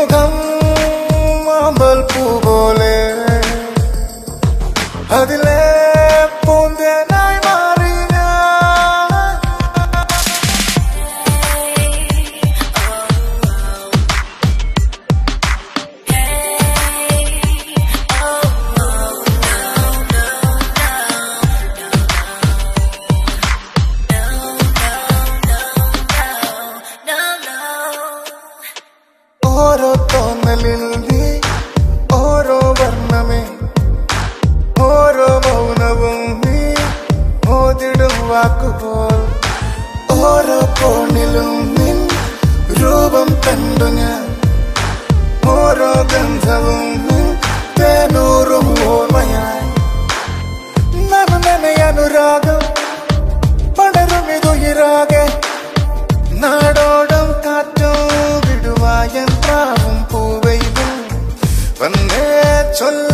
മുഖം മാമ്പൽ പൂ പോലെ അതിലെ പൂന്തേനായി മാറി ഓരോ തോന്നലിൽ നീ ഓരോ വർണ്ണമേ ഓരോ മൗനവും നീ ഓതിടും വാക്കുപോൽ ഓരോ കോണിലും നിൻ രൂപം കണ്ടു ഞാൻ ഓരോ ഗന്ധവും നിൻ തേനൂറും ഓർമ്മയായി നനനനെ അനുരാഗം പടരും ഇതുയിരാകെ നാടോടും കാറ്റോ വിടുവായൻ പ്രാവും പൂവയിലും വന്നേ ചൊല്ല